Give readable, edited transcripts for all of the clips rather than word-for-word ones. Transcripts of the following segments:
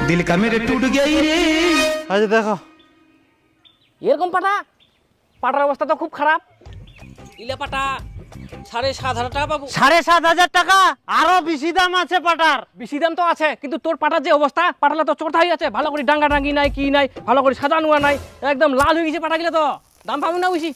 दिल का मेरे टूट गई रे। আচ্ছা দেখো এরকম পাটা পাটার অবস্থা তো খুব খারাপ। ইলে পাটা 7,500 টাকা পাবো। 7,500 টাকা? আরো বেশি দাম আছে পাটার। বেশি দাম তো আছে, কিন্তু তোর পাটার যে অবস্থা, পাটালা তো চোরটা হয়ে আছে, ভালো করে ডাঙ্গা ডাঙ্গি নাই, কি নাই, ভালো করে সাজানো নাই, একদম লাল হয়ে গেছে পাটা গেলে, তো দাম পাবো না বেশি।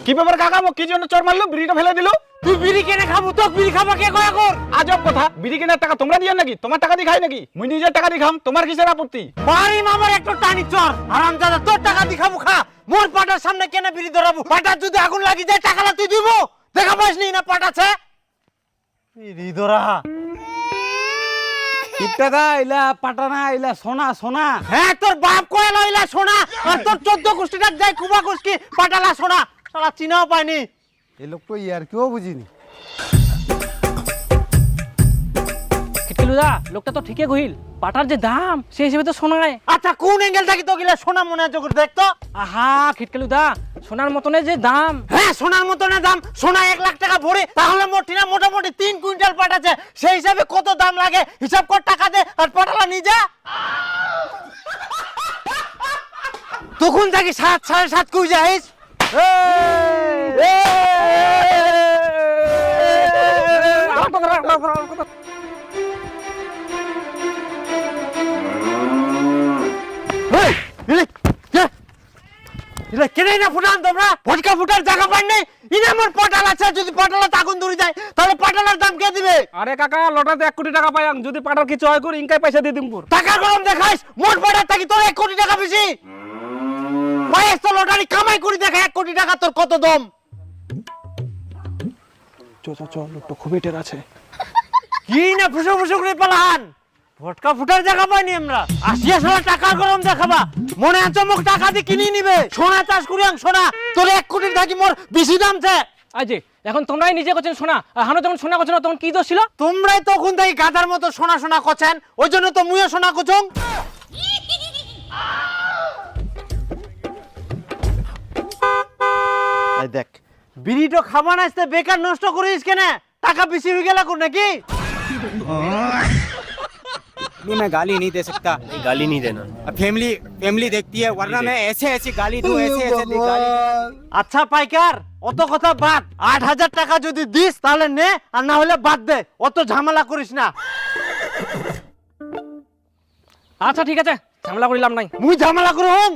কি ব্যাপার কাকা, কি জন্য চোর মারলো? বিড়িটা ফেলে দিল। তুই বিড়ি কেনে খাবো? তো বিড়ি খাবা কে কয়া কর? আজব কথা, বিড়ি কেনার টাকা তোমরা দিও নাকি? তোমার টাকা দিয়ে খাই নাকি? মুই নিজের টাকা দিয়ে খাম, তোমার কিসের আপত্তি? বাড়ি মামার একটু টানি চর হারামজাদা, তোর টাকা দি খাবো খা, মোর পাটার সামনে কেনে বিড়ি ধরাবো? পাটার যদি আগুন লাগি যায় টাকাটা তুই দিব? দেখা পাস নি না পাটাছে বিড়ি ধরা? টাকা ইলা পাটানা ইলা সোনা সোনা। হ্যাঁ তোর বাপ কয়ে লইলা সোনা, আর তোর 14 গোষ্ঠীটা যায় কুবা গোষ্ঠী পাটালা সোনা, শালা চিনাও পায়নি। এই লোক তো ইয়ার কেউ বুঝিনি। কিটকিলুদা, লোকটা তো ঠিকই কহিল, পাটার যে দাম সেই হিসেবে তো শোনায়। আচ্ছা কোন অ্যাঙ্গেল থাকি তো গিলা সোনা মনে আছে করে দেখতো? আহা খিটকিলুদা, সোনার মতনের যে দাম। হ্যাঁ সোনার মতনের দাম, সোনা 1 লাখ টাকা ভরে, তাহলে মোটিনা মোটামুটি 3 কুইন্টাল পাট আছে, সেই হিসাবে কত দাম লাগে হিসাব কর, টাকা দে আর পাটালা নিয়ে যা। তখন থাকি 7 7.5 কই যাইস? কেনাই না ফুটান তোমরা, ফটকা ফুটার জায়গা পাই নাই। ইনা আমার পাটাল আছে, যদি পাটালা আগুন ধরে যায় তাহলে পাটালার দাম কে দিবে? আরে কাকা, লটাতে 1 কোটি টাকা পাইয়াম, যদি পাটার কিছু হয় করি ইনকাই পয়সা দিয়ে দিমপুর। টাকা গরম দেখাইস, মোট পাটার থাকি তোর 1 কোটি টাকা বেশি। পাইস তো লটারি কামাই করে দেখা 1 কোটি টাকা তোর কত দম? লোকটা খুবই টের আছে। কি না ফুসো ফুসো করে পালান, ফটকা ফুটার জায়গা পাইনি আমরা। আসিয়া সারা টাকা গরম দেখাবা, মনে আছে মুখ টাকা দিয়ে কিনে নিবে। সোনা চাষ করিয়াং সোনা, তোর 1 কোটির থাকি মোর বেশি দামছে। আজে এখন তোমরাই নিজে করছেন সোনা, আর হানো যখন সোনা করছো না তখন কি দোষ ছিল? তোমরাই তখন তাই গাধার মতো সোনা সোনা করছেন, ওই জন্য তো মুইও সোনা কুচুং। এই দেখ বিড়িটো খাবা না, আসতে বেকার নষ্ট করিস কেন? টাকা বেশি হয়ে গেল কোন নাকি? मैं गाली नहीं दे सकता। गाली नहीं देना। अब फैमिली देखती है, वरना मैं ऐसे ऐसी गाली दूं, ऐसे ऐसे गाली। আচ্ছা পাইকার, অত কথা বাদ। 8,000 টাকা যদি দিস তাহলে নে, আর না হলে বাদ দে, অত ঝামেলা করিস না। আচ্ছা ঠিক আছে, ঝামেলা করিলাম নাই। মুই ঝামেলা করুম?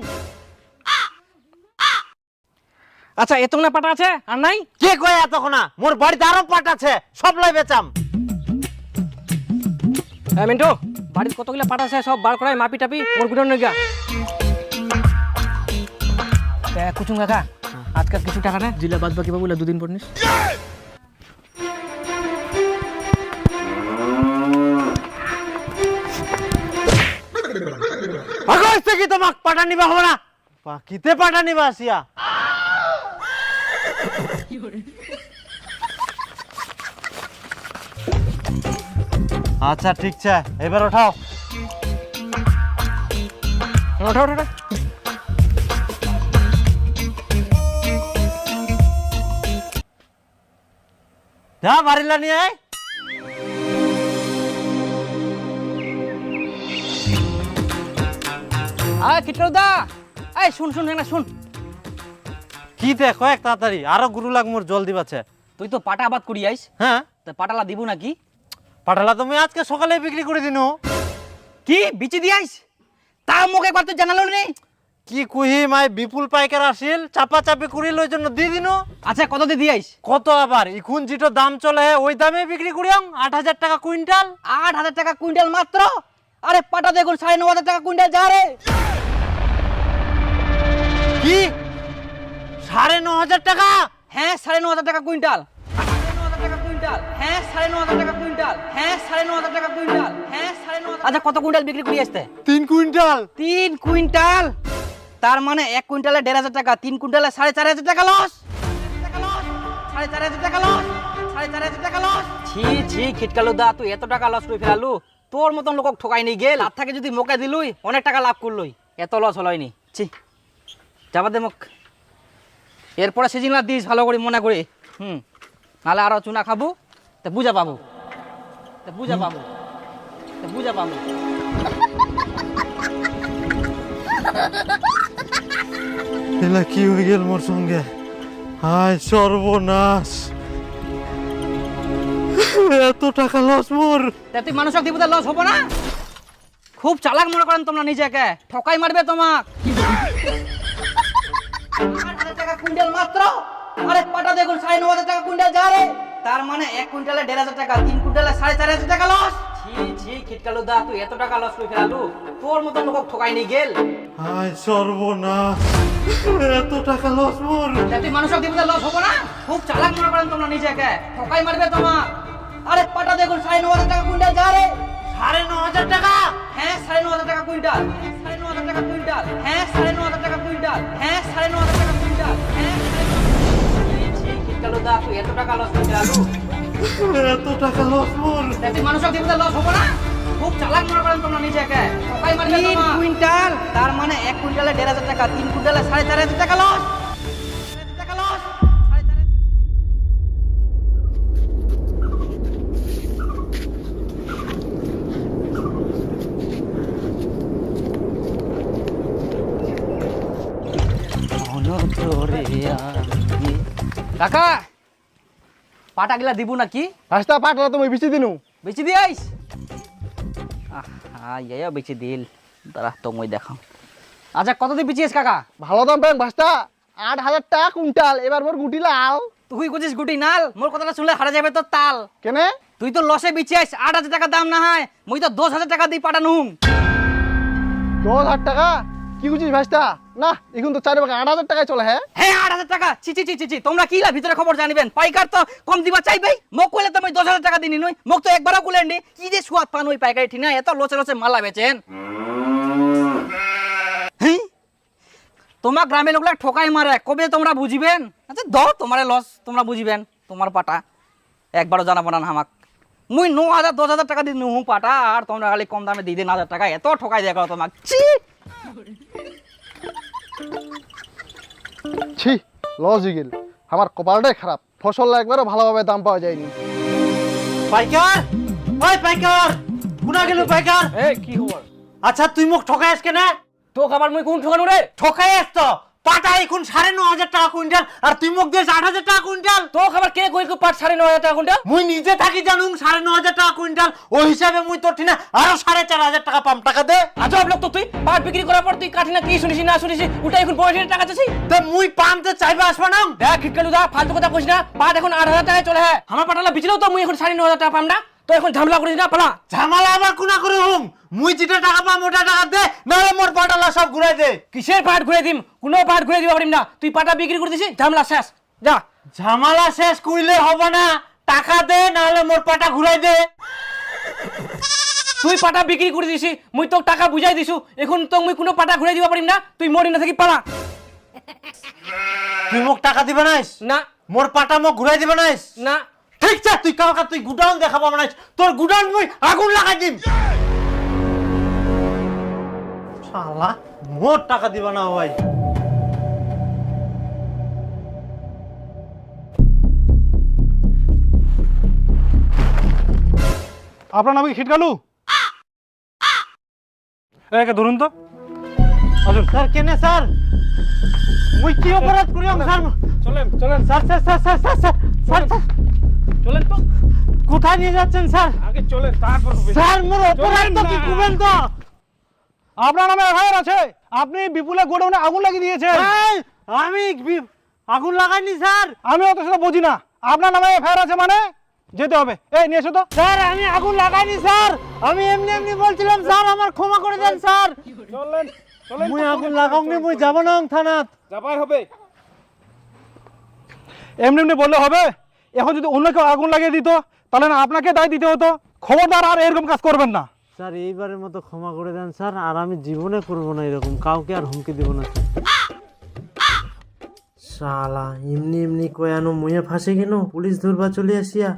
আচ্ছা এত না পাটা আছে আর নাই? কে কয় এতক্ষণ? মোর বাড়িতে আরো পাট আছে, সব লাই বেচাম। হ্যাঁ মিন্টু, বাড়ির কতগুলো পাটা আছে সব বার করাই, মাপি টাপি মোর গুড়ন নই গা। কুচুং কাকা, আজকাল কিছু টাকা না জিলা বাদ বাকি পাবো, 2 দিন পর নিস। আগস্ট থেকে তোমাক পাটা নিবা হবে না, বাকিতে পাটা নিবা আসিয়া। আচ্ছা ঠিক আছে, এবার ওঠাও। ওঠা ওঠা যা বাড়িলা নিয়ে আয়। কিটলুদা, এই শুন শুন না শুন। কি দেখ কয়েক তাড়াতাড়ি, আরো গুরু লাগ মোর জল দিবাছে। তুই তো পাটা আবাদ করি আইস, হ্যাঁ তা পাটালা দিব নাকি? পাঠালা তুমি আজকে সকালে বিক্রি করে দিনো। কি বিচি দি আইস? তা মোক একবার তো জানালো নেই। কি কুহি মাই বিপুল পাইকার আসিল, চাপা চাপি করিল, ওই জন্য দিয়ে দিনো। আচ্ছা কত দিয়ে দি আইস? কত আবার, এখন যেটা দাম চলে ওই দামে বিক্রি করিয়াম, 8,000 টাকা কুইন্টাল। 8,000 টাকা কুইন্টাল মাত্র? আরে পাটা দেখুন 9,500 টাকা কুইন্টাল যা রে। কি 9,500 টাকা? হ্যাঁ 9,500 টাকা কুইন্টাল। 9,500 টাকা কুইন্টাল। হ্যাঁ 9,500 টাকা কুইন্টাল। হ্যাঁ 9,500 টাকা কুইন্টাল। হ্যাঁ 9,500। আচ্ছা কত কুইন্টাল বিক্রি করি আসতে? 3 কুইন্টাল। 3 কুইন্টাল, তার মানে 1 কুইন্টালে 1,500 টাকা, 3 কুইন্টালে 4,500 টাকা লস। 4,500 টাকা লস। 4,500 টাকা লস। ছি ছি খিটকালুদা, তুই এত টাকা লস করে ফেলালু? তোর মতন লোকক ঠকাই নি গেল, তার থেকে যদি মোকে দিলুই অনেক টাকা লাভ করলুই, এত লস হলইনি। ছি যাবা দে মোক, এরপরে সেদিন দিস ভালো করে মনে করে। নাহলে আরো চুনা খাবো, তা বুঝা পাবো তা বুঝা পাবো তা বুঝা পাবো এলা কি হয়ে গেল মোর সঙ্গে? হায় সর্বনাশ, এত টাকা লস মোর। তা তুই মানুষক দিব লস হবো না? খুব চালাক মনে করেন তোমরা নিজেকে, ঠকাই মারবে তোমাক। 8,000 টাকা কুইন্টাল মাত্র। আরে পাটা দেখুন 9,500 টাকা কুইন্টাল যা রে। তার মানে 1 কুইন্টালে 1,500 টাকা, 3 কুইন্টালে 4,500 টাকা লস। ছি ছি খিটকালু দা, তুই এত টাকা লস করে ফেলালু? তোর মতো লোক ঠকাই নি গেল। হায় সর্বনাশ, এত টাকা লস মোর। তা তুই মানুষক দিব লস হবো না? খুব চালাক মনে করেন তোমরা নিজেকে, ঠকাই মারবে তোমাক। আরে পাটা দেখুন 9,500 টাকা কুইন্টাল যা রে। 9,500 টাকা? হ্যাঁ 9,500 টাকা কুইন্টাল। 9,500 টাকা কুইন্টাল। হ্যাঁ 9,500 টাকা কুইন্টাল। হ্যাঁ 9,500 টাকা কুইন্টাল। হ্যাঁ খিটকালু দা, তুই এত টাকা লস করে ফেলালু? এত টাকা লস মোর। তা তুই মানুষক দিব লস হবো না? খুব চালাক মনে করেন তোমরা নিজেকে, ঠকাই মারবে তোমাক। 3 কুইন্টাল, তার মানে 1 কুইন্টালে 1,500 টাকা, 3 কুইন্টালে 4,500 টাকা লস। 4,500 টাকা লস। 4,500 কাকা পাটা গিলা দিব নাকি? রাস্তা পাটলা তুমি বেশি দিনু বেচি দিয়াইস? ইয়া বেচি দিল, দাঁড়া তো মই দেখাম। আচ্ছা কত দিয়ে বেচিস কাকা? ভালো দাম পাই ভাস্তা, 8,000 টাকা কুইন্টাল। এবার মোর গুটি লাও। তুই কইছিস গুটি নাল, মোর কথাটা শুনলে হারা যাবে তোর তাল। কেনে? তুই তো লসে বেচিস, 8,000 টাকা দাম না হয়, মুই তো 10,000 টাকা দিয়ে পাঠানুম। 10,000 টাকা? কি বুঝিস ভাস্তা? না এখন তো 8,000 টাকায় চলে। হ্যাঁ হ্যাঁ 8,000 টাকা? ছি ছি ছি ছি ছি, তোমরা কি লা ভিতরে খবর জানিবেন? পাইকার তো কম দিবা চাইবেই। মোক কইলে তো মই 10,000 টাকা দিনি নই, মোক তো একবারও কইলেন নি। কি যে সুয়াদ পান ওই পাইকারি ঠিক না, এত লসে লসে মালা বেচেন। হ্যাঁ তোমার গ্রামের লোকলা ঠকাই মারে, কবে তোমরা বুঝিবেন? আচ্ছা দাও তোমারে লস, তোমরা বুঝিবেন। তোমার পাটা একবারও জানাবো না আমাক। মুই 9,000 10,000 টাকা দিই নুহু পাটা, আর তোমরা খালি কম দামে দিয়ে দিন 1,000 টাকা। এত ঠকাই দেখো তোমাক। ছি ছি, লস হয়ে গেল। আমার কপালটাই খারাপ, ফসল একবারও ভালোভাবে দাম পাওয়া যায়নি। পাইকার, ওই পাইকার, কোনা গেল পাইকার? এই কি খবর? আচ্ছা তুই মোক ঠকাইস কেনে? তো খাবার মুই কোন ঠকানো রে? ঠকাইস তো। পাটা এখন 9,500 টাকা কুইন্টাল, আর তুই মোক দিস 8,000 টাকা কুইন্টাল। তো খাবার কে কই পাট 9,500 টাকা কুইন্টাল? মুই নিজে থাকি জানুম 9,500 টাকা কুইন্টাল, ওই হিসাবে মুই তোর ঠিনা আরো 4,500 টাকা পাম। টাকা দে। আজব লোক তো তুই, পাট বিক্রি করার পর তুই কাঠি না কি শুনিস না শুনিস, ওটা এখন বয়সের টাকা চাচ্ছি। তে মুই পামতে চাইবা আসবা না? দেখ খিটকালু দা, ফালতু কথা কইস না। পাট এখন 8,000 টাকায় চলে। হ্যাঁ আমার পাটালা বিচলেও তো মুই এখন 9,500 টাকা পাম না। তো এখন ঝামেলা করিস না, পালা। ঝামেলা আবার কোনা করে হুম? মুই যেটা টাকা পাম ওটা টাকা দে, নাহলে মোর পাটালা সব ঘুরাই দে। কিসের পাট ঘুরে দিম? কোনো পাট ঘুরে দিবা পারিম না। তুই পাটা বিক্রি করে দিছিস, ঝামেলা শেষ, যা। ঝামেলা শেষ কইলে হবে না, টাকা দে নাহলে মোর পাটা ঘুরাই দে। তুই পাটা বিক্রি করে দিছি, মুই তো টাকা বুঝাই দিছু, এখন তো মুই কোনো পাটা ঘুরে দিবা পারিম না। তুই মরি না থাকি পালা। তুই মোক টাকা দিবে নাইস? না মোর পাটা মোক ঘুরাই দিবে নাইস? না। ঠিক আছে তুই কালকা তুই গুডাউন দেখাবো নাইস, তোর গুডাউন মুই আগুন লাগাই দিম। শালা মোর টাকা দিবা না ভাই। আপনার নাম কি খিটকালু? একে ধরুন তো। আসুন স্যার কেনে স্যার? মুই কি অপরাধ করিলাম স্যার? চলেন চলেন sir sir sir sir sir sir sir sir চলেন তো, কোথায় নিয়ে যাচ্ছেন স্যার? আগে চলেন তারপর হবে। স্যার মোর অপরাধ তো কি করবেন তো? আপনার নামে এফআইআর আছে, আপনি বিপুলের গোডাউনে আগুন লাগিয়ে দিয়েছেন। এই, আমি আগুন লাগাইনি স্যার। আমি অত সেটা বুঝি না, আপনার নামে এফআইআর আছে মানে যেতে হবে। এই নিয়ে এসো তো। স্যার আমি আগুন লাগাইনি স্যার, আমি এমনি এমনি বলছিলাম স্যার, আমার ক্ষমা করে দেন স্যার। চলেন চলেন, মুই আগুন লাগাওনি, মুই যাব না থানাত। যাবাই হবে। এমনি এমনি বললে হবে? এখন যদি অন্য কেউ আগুন লাগিয়ে দিত তাহলে না আপনাকে দায় দিতে হতো। খবরদার আর এরকম কাজ করবেন না। স্যার এইবারের মতো ক্ষমা করে দেন স্যার, আর আমি জীবনে করব না এরকম, কাউকে আর হুমকি দিব না স্যার। শালা এমনি এমনি কয়ানো মুয়ে ফাঁসে গেল, পুলিশ ধরবা চলে আসিয়া।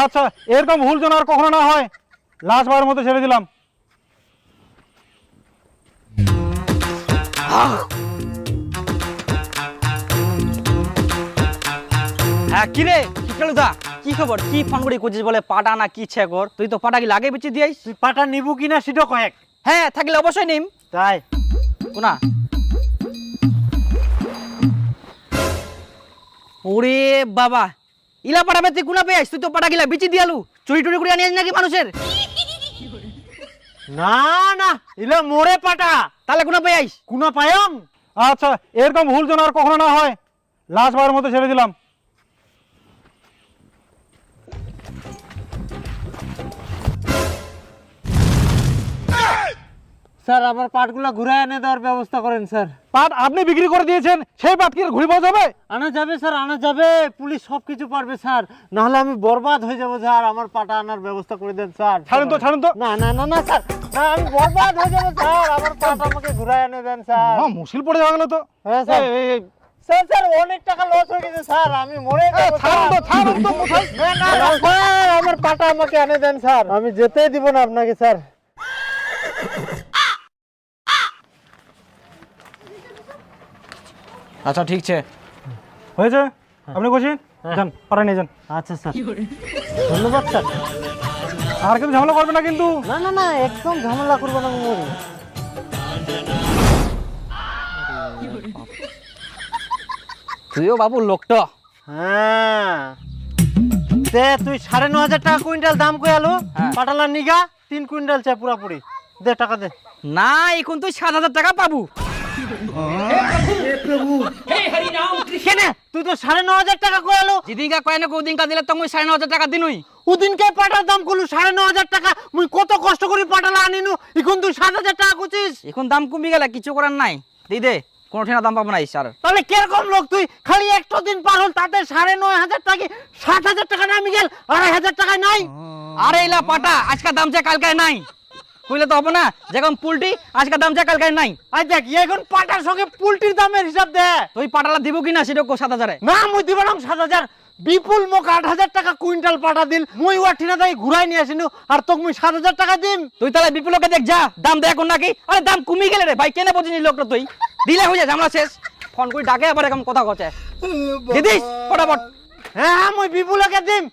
আচ্ছা এরকম ভুল যেন আর কখনো না হয়, লাস্ট বারের মতো ছেড়ে দিলাম। হ্যাঁ কি রে, কি দা কি খবর কি ফোন করে কইছিস বলে পাটা না কি ছে কর তুই তো পাটা কি লাগে বেচে দিয়াইস তুই পাটা নিবু কিনা সেটা কয়েক। হ্যাঁ থাকলে অবশ্যই নিম তাই কোনা ওরে বাবা ইলা পাটা বেচে কোনা পেয়েছিস তুই তো পাটা গিলা বেচে দিয়ালু চুরি টুরি করে আনিস নাকি মানুষের না না ইলা মোরে পাটা তাহলে কোনা পেয়েছিস কুনা পায়ং। আচ্ছা এরকম ভুল যেন আর কখনো না হয়, লাস্ট বার মতো ছেড়ে দিলাম। স্যার আমার পাটগুলো ঘুরে এনে দেওয়ার ব্যবস্থা করেন স্যার। পাট আপনি বিক্রি করে দিয়েছেন, সেই পাট কি আর ঘুরে পাওয়া যাবে? আনা যাবে স্যার, আনা যাবে, পুলিশ সব কিছু পারবে স্যার, নাহলে আমি বরবাদ হয়ে যাবো স্যার। আমার পাটা আনার ব্যবস্থা করে দেন স্যার। ছাড়ুন তো, ছাড়ুন তো। না না না না স্যার, না আমি বরবাদ হয়ে যাবো স্যার। আমার পাট আমাকে ঘুরে এনে দেন স্যার। মুশকিল পড়ে যাওয়া গেল তো। হ্যাঁ স্যার। স্যার স্যার অনেক টাকা লস হয়ে গেছে স্যার, আমি মরে যাবো ছাড়ুন তো, ছাড়ুন তো কোথায়? না না না, স্যার আমার পাটা আমাকে এনে দেন স্যার, আমি যেতেই দিব না আপনাকে স্যার। আচ্ছা ঠিক আছে হয়েছে, আপনি বসেন, যান পাড়া নিয়ে যান। আচ্ছা স্যার, ধন্যবাদ স্যার। আর কিন্তু ঝামেলা করবে না কিন্তু। না না না, একদম ঝামেলা করবো না, আমি মরি। তুইও বাবু লোকটা হ্যাঁ তে তুই 9,500 টাকা কুইন্টাল দাম কই আলো হ্যাঁ। পাটালা নিগা 3 কুইন্টাল চাই পুরাপুরি, দে টাকা দে। না এখন তুই 7,000 টাকা পাবো কেনে তুই তো 9,500 টাকা কই আলো, যেদিনকা কয় না ওদিনকা দিলে তো মুই 9,500 টাকা দিনুই ওদিনকে পাটার দাম কলু 9,500 টাকা, মুই কত কষ্ট করে পাটালা আনিনু, এখন তুই 7,000 টাকা কুচিস। এখন দাম কমে গেলে কিছু করার নাই দি দে কোনো ঠিনা দাম পাবো না স্যার তাহলে কিরকম লোক তুই, খালি একটা দিন পার হল তাতে 9,500 টাকা 7,000 টাকা নামি গেল, 2,500 টাকা নাই। আরে এলা পাটা আজকে দাম চাই কালকে নাই কইলে তো হবে না, যেমন পুলটি আজকে দাম চাই কালকে নাই। আই দেখ এখন পাটার সঙ্গে পুলটির দামের হিসাব দে। তুই পাটালা দিব কিনা সেটা 7,000 না মুই দিব না 7,000, বিপুল মোক 8,000 টাকা কুইন্টাল পাটা দিল, মুই ওয়া ঠিনা দাই ঘুরাই নিয়ে আসিনু, আর তোক মুই 7,000 টাকা দিম। তুই তাহলে বিপুলকে দেখ যা দাম দেখ নাকি। আরে দাম কমে গেলে রে ভাই কেন বুঝিনি লোকটা তুই দিলে হয়ে যায় আমরা শেষ ফোন করে ডাকে আবার এরকম কথা কচ্ছে দিদিস ফটাফট। হ্যাঁ হ্যাঁ মুই বিপুলকে দিম।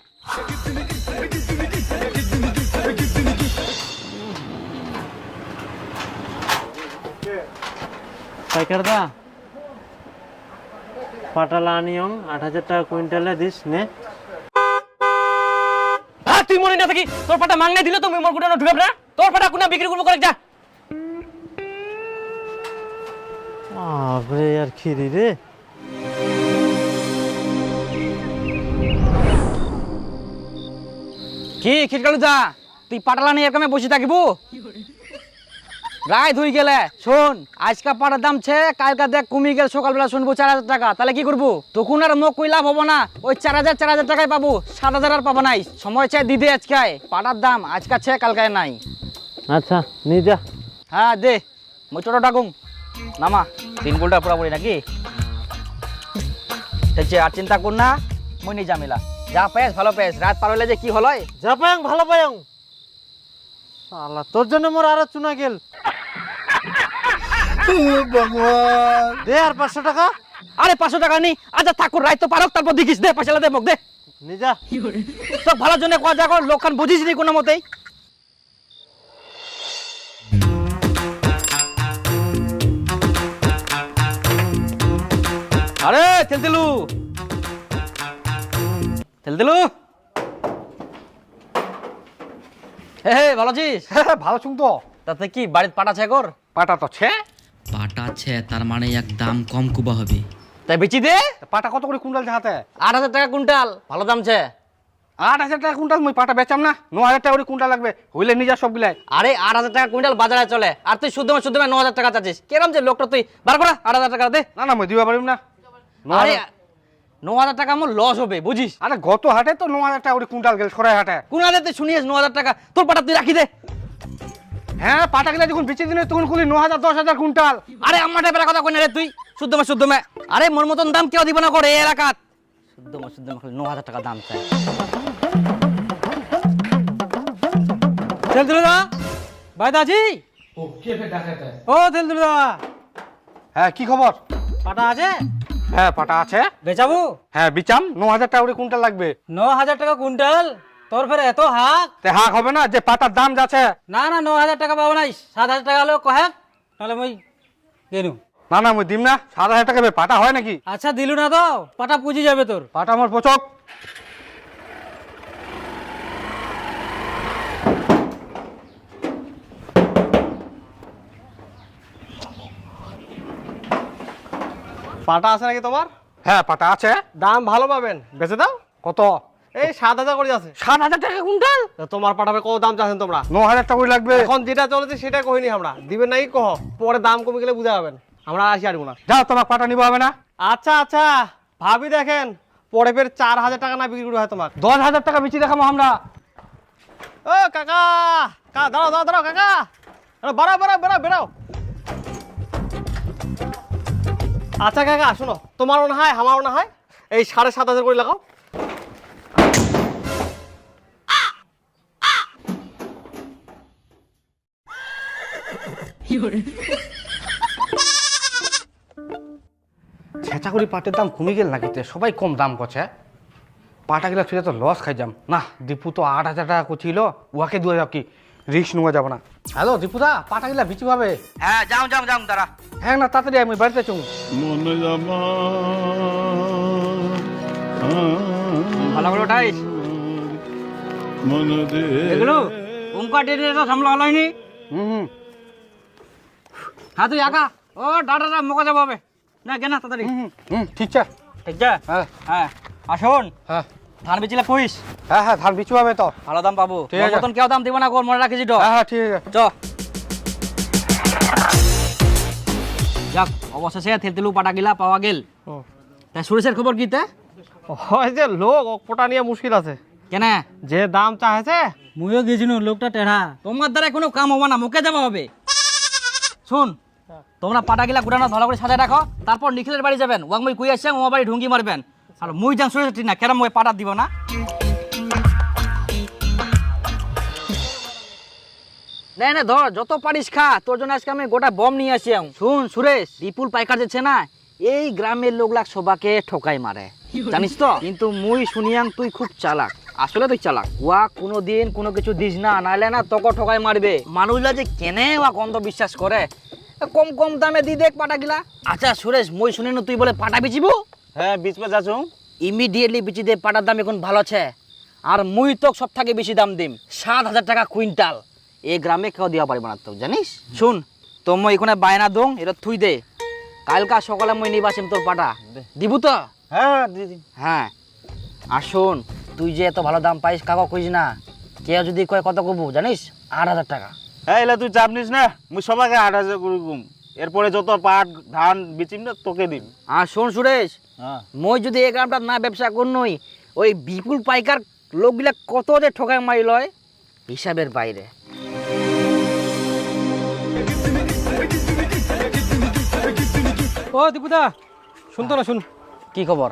পাইকার দা পাটালা আনিয়ং 8,000 টাকা কুইন্টালে দিস নে। হ্যাঁ তুই মনে না থাকি তোর পাটা মাংনাই দিলে তুমি মোর গুটানো ঢুকাব না, তোর পাটা কোনা বিক্রি করবো করে যা। আরে यार খিরি রে, কি খিটকালু যা তুই পাটালা নিয়ে এরকম বসে থাকিব রায় ধুই গেলে শোন আজকা পাটার দাম ছে কালকা দেখ কমে গেল সকালবেলা শুনবো 4,000 টাকা, তাহলে কি করবো তখন আর মুখ কই লাভ হবো না, ওই 4,000 টাকায় পাবো 7,000 আর পাবো নাই, সময় চাই দিদে আজকায় পাটার দাম আজকা ছে কালকায় নাই। আচ্ছা নি যা। হ্যাঁ দে মই টোটো ডাকুম নামা 3 গোলটা পুরাপুরি নাকি হচ্ছে, আর চিন্তা কর না মই নিয়ে জামিলা যা পেস ভালো পেস, রাত পার হইলে যে কি হলো যা পায়ং ভালো পায়ং, শালা তোর জন্য মোর আরো চুনা গেল। দে আর 500 টাকা। আরে 500 টাকা নি আচ্ছা ঠাকুর রাত তো পারক তারপর দেখিস দে পয়সা দে মুখ দে নি যা। সব ভালোর জন্য কোয়া যা কর লোকখান বুঝিস নি কোনো মতেই। আরে তেলতেলু তেলতেলু হে হে ভালো আছিস? ভালো শুন তো। তাতে কি বাড়িতে পাটা ছে কর পাটা তো ছে, পাটা আছে তার মানে এক দাম কম কুবা হবে। তাই বেচি দে। পাটা কত করে কুইন্টাল হাতে? 8,000 টাকা কুইন্টাল ভালো দাম ছে। 8,000 টাকা কুইন্টাল, মুই পাটা বেচাম না, 9,000 টাকা করে কুইন্টাল লাগবে, হইলে নিজা সবগুলাই। আরে 8,000 টাকা কুইন্টাল বাজারে চলে আর তুই শুদ্ধ 9,000 টাকা চাচ্ছিস, কেরম যে লোকটা তুই বার করা 8,000 টাকা দে। না না মুই দিবা পারিম না। আরে 9,000 টাকা আমার লস হবে বুঝিস, আরে গত হাটে তো 9,000 টাকা করে কুইন্টাল গেল, সরাই হাটে। কোন হাতে তুই শুনিস 9,000 টাকা, তোর পাটা তুই রাখি দে। হ্যাঁ পাটা গেলে যখন বেচে দিলে তখন খুলি 9,000 10,000 কুইন্টাল। আরে আমার টাইপের কথা কই না রে তুই শুদ্ধ মে আরে মোর মতন দাম কেউ দিব না করে এই এলাকাত, শুদ্ধ মে খালি 9,000 টাকা দাম চাই। তেলতুলো দা ভাই দাজি, ও তেলতুলো দা হ্যাঁ কি খবর? পাটা আছে? হ্যাঁ পাটা আছে। বেচাবো? হ্যাঁ বিচাম, 9,000 টাকা করে কুইন্টাল লাগবে। 9,000 টাকা কুইন্টাল? তোর ফের এত হাক? তে হাক হবে না, যে পাটার দাম যাচ্ছে। না না 9,000 টাকা পাবো নাই, 7,000 টাকা হলেও কহে, তাহলে মই গেলু। না না মুই দিম না, 7,000 টাকা পাটা হয় নাকি? আচ্ছা দিলু না তো, পাটা পুজি যাবে তোর। পাটা আমার পচক। পাটা আছে নাকি তোমার? হ্যাঁ পাটা আছে। দাম ভালো পাবেন, বেচে দাও। কত? এই 7,000 করে আছে। 7,000 টাকা কুইন্টাল? তা তোমার পাঠাবে কত দাম চাচ্ছেন তোমরা? 9,000 টাকা করে লাগবে। এখন যেটা চলেছে সেটা কইনি আমরা, দিবেন নাকি কহ, পরে দাম কমে গেলে বুঝা যাবেন। আমরা আসি আরবো না। যাও, তোমার পাটা নিবো হবে না। আচ্ছা আচ্ছা, ভাবি দেখেন পরে ফের 4,000 টাকা না বিক্রি করে হয় তোমার। 10,000 টাকা বেশি দেখাবো আমরা। ও কাকা, কাকা দাঁড়াও দাঁড়াও দাঁড়াও কাকা, বেড়াও বেড়াও বেড়াও বেড়াও। আচ্ছা কাকা শোনো, তোমারও না হয় আমারও না হয়, এই 7,500 করে লাগাও। ছেঁচাগুড়ি পাটের দাম কমে গেল নাকি? সবাই কম দাম করছে। পাটা গেলে তুই তো লস খাই যাম না। দীপু তো 8,000 টাকা করছিল, উহাকে 2,000 কি রিস্ক নেওয়া যাবে না। হ্যালো দীপুদা, পাটা গেলা বিচি পাবে? হ্যাঁ যাও যাও যাও দাঁড়া। হ্যাঁ না তাড়াতাড়ি আমি বাড়িতে চুম। ভালো করে উঠাইস এগুলো। উমকা ডেটে তো সামলা হলোই। হুম হ্যাঁ তুই আঁকা ও ডাটা মোকা যাবো হবে না কেনা তাড়াতাড়ি। ঠিক আছে। ঠিক আছে হ্যাঁ হ্যাঁ। আসুন, হ্যাঁ ধান বেচিলে কইস, হ্যাঁ হ্যাঁ ধান বিচি পাবে তো। ভালো দাম পাবো। ঠিক আছে। মতন কেউ দাম দিব না, গোল মনে রাখিস তো। হ্যাঁ হ্যাঁ ঠিক আছে। চ যাক, অবশেষে থেলতেলু পাটা গিলা পাওয়া গেল। তাই সুরেশের খবর কি তে? হয় যে লোক পোটা নিয়ে মুশকিল আছে, কেন? যে দাম চাইছে। মুইও গেছিনু, লোকটা টেढ़া। তোমার দ্বারা কোনো কাম হবে না, মুখে যাওয়া হবে। শুন, তোমরা পাটা গিলা গুড়ানো ভালো করে সাজায় রাখো, তারপর নিখিলের বাড়ি যাবেন। ওয়াক মই কুই আসছে, ও বাড়ি ঢুঙ্গি মারবেন। আর মুই যান সুরেশ ঠিক না, কেন মই পাটা দিব না? না না ধর, যত পারিস খা, তোর জন্য আজকে আমি গোটা বম নিয়ে আসি। শুন সুরেশ, বিপুল পাইকার যাচ্ছে না, এই গ্রামের লোকলাক সবাকে ঠকাই মারে, জানিস তো। কিন্তু মুই শুনিয়াং তুই খুব চালাক, আসলে তুই চালাক। ওয়া কোনোদিন কোনো কিছু দিস না, নাইলে না তোকে ঠকাই মারবে। মানুষরা যে কেনে ওয়া অন্ধ বিশ্বাস করে, কম কম দামে দি দেখ পাটা গিলা। আচ্ছা সুরেশ, মই শুনি না তুই বলে পাটা বিচিব। হ্যাঁ বিচবে যাচ্ছ, ইমিডিয়েটলি বিচি দে, পাটার দাম এখন ভালো আছে। আর মুই তো সব থেকে বেশি দাম দিম, 7,000 টাকা কুইন্টাল। এই গ্রামে কেউ দেওয়া পারবে না তো, জানিস। শুন, তো মই এখানে বায়না দং, এটা থুই দে, কালকা সকালে মই নিয়ে আসিম তোর পাটা, দিব তো? হ্যাঁ দিদি। হ্যাঁ। আর শোন, তুই যে এত ভালো দাম পাইস, কাকা কইস না। কেউ যদি কয় কত কবু জানিস? 8,000 টাকা। হ্যাঁ এলা তুই চাপ নিস না, মুই সবাইকে 8,000 করে গুম। এরপরে যত পাট ধান বিচিম না তোকে দিম। আর শোন সুরেশ, হ্যাঁ মই যদি এই গ্রামটা না ব্যবসা করনই, ওই বিপুল পাইকার লোকগুলা কত যে ঠকাই মারি লয়, হিসাবের বাইরে। ও দীপুদা, শুনতো না শুন। কি খবর?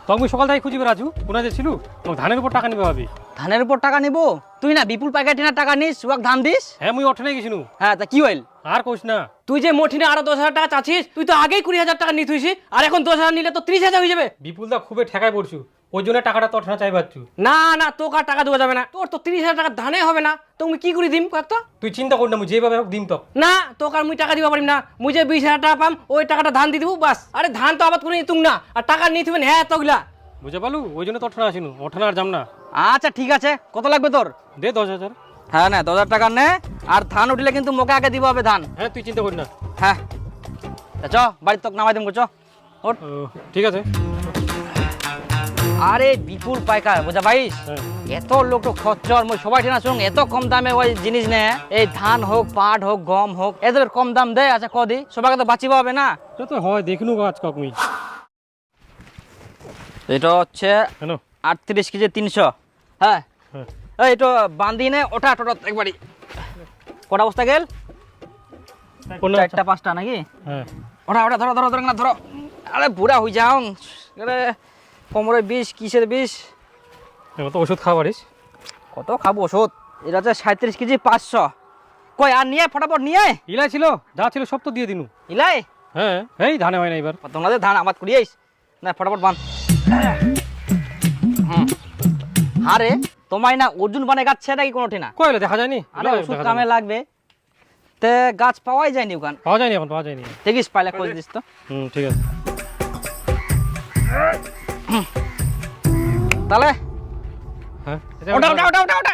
তখন সকাল থেকে খুঁজিবে রাজু, কোনা যে ছিল, তোমার ধানের উপর টাকা নিবে ভাবি। ধানের উপর টাকা নিব? তুই না বিপুল পাইকার টিনার টাকা নিস, ওয়াক ধান দিস। হ্যাঁ মুই অঠনে গেছিনু। হ্যাঁ তা কি হইল? আর কোস না। তুই যে মঠিনে আরো 10,000 টাকা চাচ্ছিস, তুই তো আগেই 20,000 টাকা নিয়ে থুইছিস, আর এখন 10,000 নিলে তো 30,000 হয়ে যাবে। বিপুলদা খুবই ঠেকায় পড়ছু, ওই জন্য টাকাটা তো অঠনা চাই পাচ্ছু। না না, তোকে আর টাকা দেওয়া যাবে না, তোর তো 30,000 টাকা ধানে হবে না, তুমি কি করে দিম কয়েকটা? তুই চিন্তা কর না, মুই যেভাবে হোক দিম তো। না, তোকে আর মুই টাকা দিবা পারিম না। মুই যে 20,000 টাকা পাম, ওই টাকাটা ধান দিয়ে দিব বাস। আরে ধান তো আবাদ করে নিতুম না, আর টাকা নিয়ে থুবেন হ্যাঁ তোগুলা। বুঝে পালু, ওই জন্য তো অঠনা আসিনু, অঠনা আর যাম না। আচ্ছা ঠিক আছে, কত লাগবে তোর? দে 10,000। হ্যাঁ না 10,000 টাকা নে, আর ধান উঠলে কিন্তু মোকে আগে দিব হবে ধান। হ্যাঁ তুই চিন্তা কর না। হ্যাঁ চ বাড়ি তোকে নামাই দেবো, চ ওঠ। ও, ঠিক আছে। আরে বিপুল পাইকার বুঝা পাইস, হ্যাঁ। এত লোক তো খচ্চর, মই সবাই ঠিনা শুন, এত কম দামে ওই জিনিস নে, এই ধান হোক পাট হোক গম হোক, এদের কম দাম দেয়। আচ্ছা কদি সবাইকে তো বাঁচিবা হবে না। এটা তো হয়, দেখিনু আজ কক মুই। এটা হচ্ছে কেন? 38 কেজি 300। হ্যাঁ হ্যাঁ। এই তো বান্ধি নে, ওটা টোটা একবারই। কটা বস্তা গেল? 4টা 5টা নাকি? হ্যাঁ ওটা ওটা ধরো ধরো ধরো না ধরো। আরে বুড়া হয়ে যাও, আরে কোমরে বিষ, কিসের বিষ? এবার তো ওষুধ খাওয়া পারিস। কত খাবো ওষুধ? এটা হচ্ছে 37 কেজি 500। কই আর নিয়ে ফটাফট নিয়ে। ইলাই ছিল, যা ছিল সব তো দিয়ে দিনু। ইলাই হ্যাঁ এই ধানে হয় না এবার। তোমাদের ধান আবাদ করিয়েছ, না ফটাফট বান আরে তোমায় না অর্জুন বানে গাছ ছেড়ে নাকি কোনোটি না কইলে দেখা যায়নি আরে ওষুধ কামে লাগবে তে গাছ পাওয়াই যায়নি ওখান পাওয়া যায়নি এখন পাওয়া যায়নি দেখিস পাইলে খোঁজ দিস তো ঠিক আছে তাহলে হ্যাঁ ওটা ওটা ওটা ওটা ওটা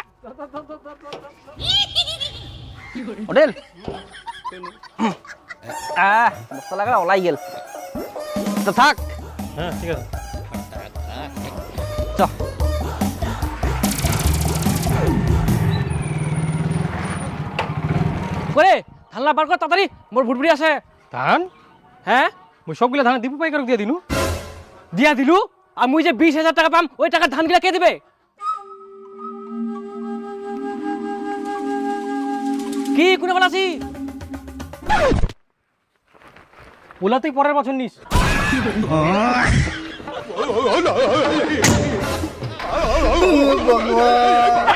ওডেল বস্তা লাগা ওলাই গেল তো থাক হ্যাঁ ঠিক আছে চ করে ধানলা বার কর তাড়াতাড়ি মোর ভুটভুটি আছে ধান হ্যাঁ মুই সবগুলা ধান দীপু পাইকারক দিয়ে দিনু দিয়া দিলু আর মুই যে 20,000 টাকা পাম ওই টাকার ধানগুলা কে দিবে কি কোনে বলাছি ওলা তুই পরের বছর নিস ভগবান